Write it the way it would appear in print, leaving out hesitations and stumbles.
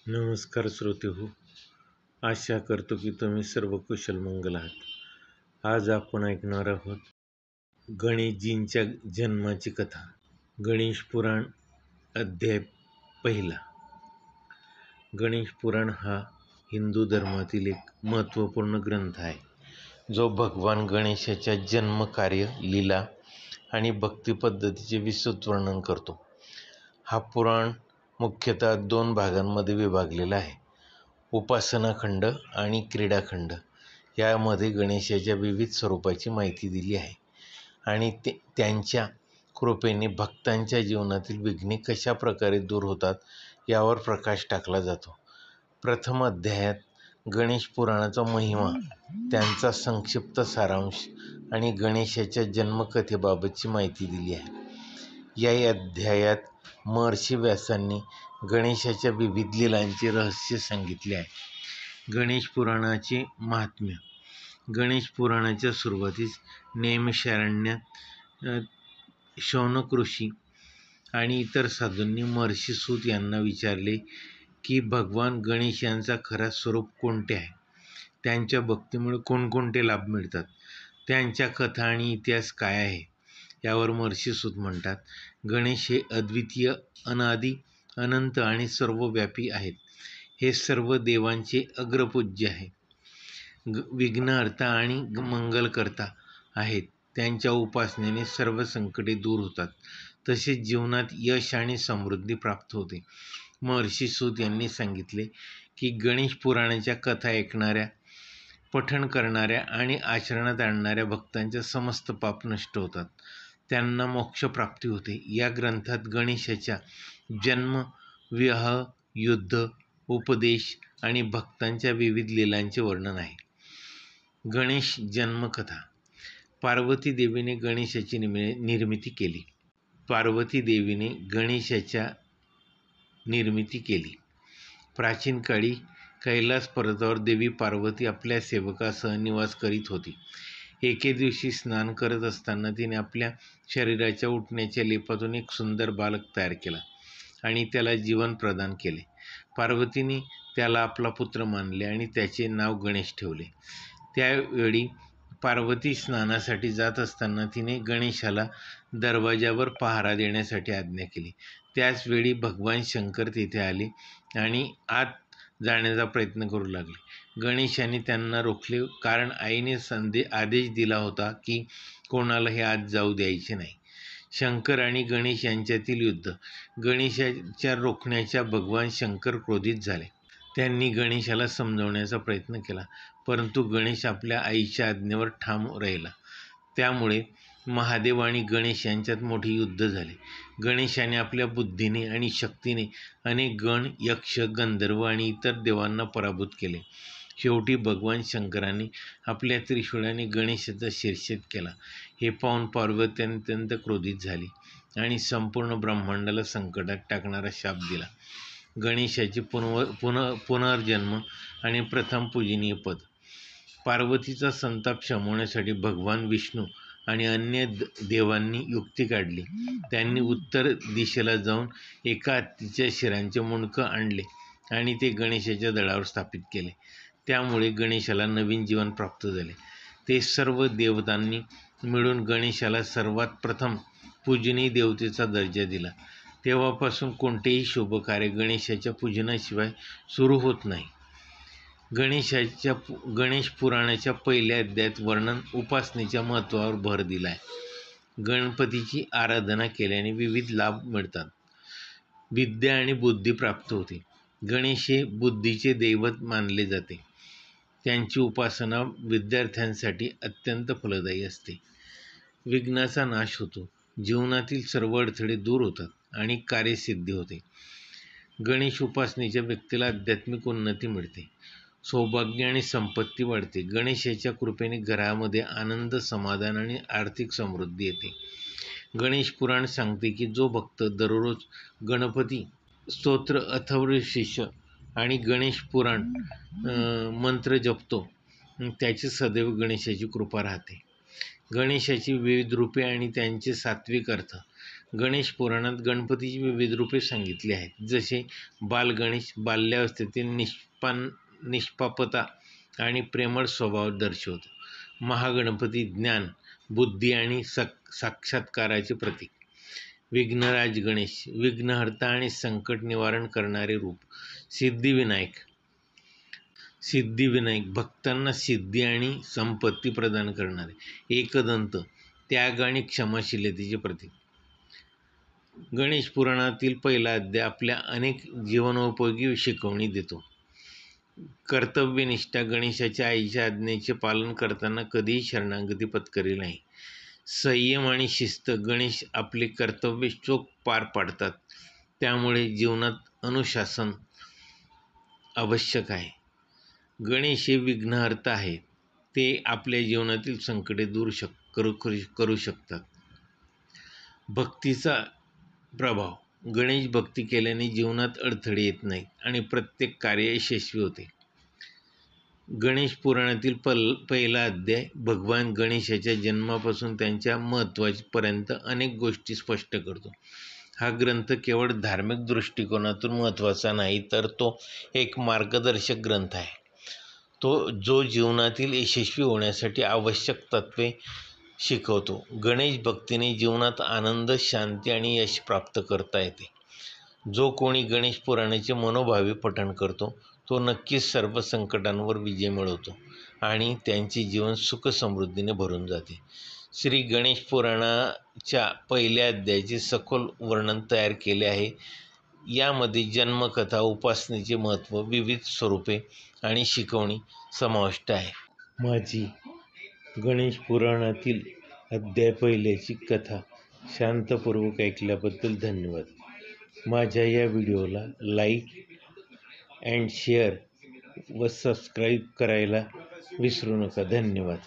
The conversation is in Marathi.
नमस्कार श्रोते हो. आशा करतो की तुम्ही सर्व कुशल मंगल आहात. आज आपण ऐकणार आहोत गणेशजींच्या जन्माची कथा. गणेश पुराण अध्याय पहिला. गणेश पुराण हा हिंदू धर्मातील एक महत्त्वपूर्ण ग्रंथ आहे, जो भगवान गणेशाच्या जन्मकार्य, लीला आणि भक्ती पद्धतीचे विस्तृत वर्णन करतो. हा पुराण मुख्यतः 2 भागांमध्ये विभागलेला आहे: उपासनाखंड आणि क्रीडाखंड. यामध्ये गणेशाच्या विविध स्वरूपाची माहिती दिली आहे आणि त्यांच्या कृपेने भक्तांच्या जीवनातील विघ्ने कशा प्रकारे दूर होतात यावर प्रकाश टाकला जातो. प्रथम अध्यायात गणेश पुराणाचा महिमा, त्यांचा संक्षिप्त सारांश आणि गणेशाच्या जन्मकथेबाबतची माहिती दिली आहे. या अध्यायात महर्षी व्यासांनी गणेशाच्या विविध लीलांचे रहस्य सांगितले आहे. गणेश पुराणाचे महात्म्य. गणेश पुराणाच्या सुरुवातीस नैमिषारण्यात शौनक ऋषी आणि इतर साधूंनी महर्षी सूत यांना विचारले की भगवान गणेश यांचा खरा स्वरूप कोणते आहे, त्यांच्या भक्तीमुळे कोणकोणते लाभ मिळतात, त्यांच्या कथा आणि इतिहास काय आहे. यावर महर्षी सूत म्हणतात, गणेश हे अद्वितीय, अनादी, अनंत आणि सर्वव्यापी आहेत. हे सर्व देवांचे अग्रपूज्य आहे, विघ्नहर्ता आणि मंगलकर्ता आहेत. त्यांच्या उपासनेने सर्व संकटे दूर होतात, तसेच जीवनात यश आणि समृद्धी प्राप्त होते. महर्षी सूत यांनी सांगितले की गणेश पुराणाच्या कथा ऐकणाऱ्या, पठण करणाऱ्या आणि आचरणात आणणाऱ्या भक्तांच्या समस्त पाप नष्ट होतात, त्यांना मोक्षप्राप्ती होते. या ग्रंथात गणेशाच्या जन्म, विवाह, युद्ध, उपदेश आणि भक्तांच्या विविध लीलांचे वर्णन आहे. गणेश जन्मकथा. पार्वती देवीने गणेशाची निर्मिती केली. पार्वती देवीने गणेशाच्या निर्मिती केली. प्राचीन काळी कैलास पर्वतावर देवी पार्वती आपल्या सेवकासह निवास करीत होती. एके दिवशी स्नान करत असताना तिने आपल्या शरीराच्या उठण्याच्या लेपातून एक सुंदर बालक तयार केला आणि त्याला जीवन प्रदान केले. पार्वतीने त्याला आपला पुत्र मानले आणि त्याचे नाव गणेश ठेवले. त्यावेळी पार्वती स्नानासाठी जात असताना तिने गणेशाला दरवाजावर पहारा देण्यासाठी आज्ञा केली. त्याचवेळी भगवान शंकर तिथे आले आणि आत जाण्याचा प्रयत्न करू लागले. गणेशाने त्यांना रोखले, कारण आईने आदेश दिला होता की कोणालाही आत जाऊ द्यायचे नाही. शंकर आणि गणेश यांच्यातील युद्ध. गणेशाच्या रोखण्याच्या भगवान शंकर क्रोधित झाले. त्यांनी गणेशाला समजवण्याचा प्रयत्न केला, परंतु गणेश आपल्या आईच्या आज्ञेवर ठाम राहिला. त्यामुळे महादेव आणि गणेश यांच्यात मोठे युद्ध झाले. गणेशाने आपल्या बुद्धीने आणि शक्तीने अनेक गण, यक्ष, गंधर्व आणि इतर देवांना पराभूत केले. शेवटी भगवान शंकराने आपल्या त्रिशूळाने गणेशाचा शिरच्छेद केला. हे पाहून पार्वती अत्यंत क्रोधित झाली आणि संपूर्ण ब्रह्मांडाला संकटात टाकणारा शाप दिला. गणेशाचे पुनर्जन्म आणि प्रथम पूजनीय पद. पार्वतीचा संताप शमवण्यासाठी भगवान विष्णू आणि अन्य देवांनी युक्ती काढली. त्यांनी उत्तर दिशेला जाऊन एका हत्तीच्या शिरांचे मुंडकं आणले आणि ते गणेशाच्या दळावर स्थापित केले. त्यामुळे गणेशाला नवीन जीवन प्राप्त झाले. ते सर्व देवतांनी मिळून गणेशाला सर्वात प्रथम पूजनीय देवतेचा दर्जा दिला. तेव्हापासून कोणतेही शुभ कार्य गणेशाच्या पूजनाशिवाय सुरू होत नाही. गणेश पुराणाच्या पहिल्या अध्यायात वर्णन उपासनेच्या महत्त्वावर भर दिला आहे. गणपतीची आराधना केल्याने विविध लाभ मिळतात. विद्या आणि बुद्धी प्राप्त होते. गणेश हे बुद्धीचे दैवत मानले जाते. त्यांची उपासना विद्यार्थ्यांसाठी अत्यंत फलदायी असते. विघ्नाचा नाश होतो. जीवनातील सर्व अडथळे दूर होतात आणि कार्यसिद्धी होते. गणेश उपासनेच्या व्यक्तीला आध्यात्मिक उन्नती मिळते. सौभाग्य आणि संपत्ती वाढते. गणेशाच्या कृपेने घरामध्ये आनंद, समाधान आणि आर्थिक समृद्धी येते. गणेश पुराण सांगते की जो भक्त दररोज गणपती स्तोत्र, अथर्वशीर्ष आणि गणेश पुराण मंत्र जपतो, त्याची सदैव गणेशाची कृपा राहते. गणेशाची विविध रूपे आणि त्यांचे सात्विक अर्थ. गणेश पुराणात गणपतीची विविध रूपे सांगितली आहेत, जसे बालगणेश बाल्यावस्थेतील निष्पापता आणि प्रेमळ स्वभाव दर्शवतो. महागणपती ज्ञान, बुद्धी आणि साक्षात्काराचे प्रतीक. विघ्नराज गणेश विघ्नहर्ता आणि संकट निवारण करणारे रूप. सिद्धिविनायक भक्तांना सिद्धी आणि संपत्ती प्रदान करणारे. एकदंत त्याग आणि क्षमाशीलतेचे प्रतीक. गणेश पुराणातील पहिला अध्याय आपल्या अनेक जीवनोपयोगी शिकवणी देतो. कर्तव्यनिष्ठा गणेशाच्या आईच्या आज्ञेचे पालन करताना कधीही शरणागती पत्करली नाही. संयम आणि शिस्त गणेश आपले कर्तव्य चोख पार पाडतात, त्यामुळे जीवनात अनुशासन आवश्यक आहे. गणेश हे विघ्नहर्ता आहे, ते आपल्या जीवनातील संकटे दूर करू शकतात. भक्तीचा प्रभाव. गणेश भक्ती केल्याने जीवनात अडथळे येत नाहीत आणि प्रत्येक कार्य यशस्वी होते. गणेश पुराणातील पहिला अध्याय भगवान गणेशाच्या जन्मापासून त्यांच्या महत्त्वापर्यंत अनेक गोष्टी स्पष्ट करतो. हा ग्रंथ केवळ धार्मिक दृष्टिकोनातून महत्त्वाचा नाही, तर तो एक मार्गदर्शक ग्रंथ आहे. जो जीवनातील यशस्वी होण्यासाठी आवश्यक तत्त्वे शिकवतो. गणेश भक्तीने जीवनात आनंद, शांती आणि यश प्राप्त करता येते. जो कोणी गणेश पुराणाचे मनोभावे पठण करतो, तो नक्कीच सर्व संकटांवर विजय मिळवतो आणि त्यांचे जीवन सुख समृद्धीने भरून जाते. श्री गणेश पुराणाच्या पहिल्या अध्यायाचे सखोल वर्णन तयार केले आहे. यामध्ये जन्मकथा, उपासनेचे महत्त्व, विविध स्वरूपे आणि शिकवणी समाविष्ट आहे. माझी गणेश पुराणातील अध्याय पहिल्याची कथा शांतपूर्वक ऐकल्याबद्दल धन्यवाद. माझ्या या व्हिडिओला लाईक अँड शेअर व सबस्क्राईब करायला विसरू नका. धन्यवाद.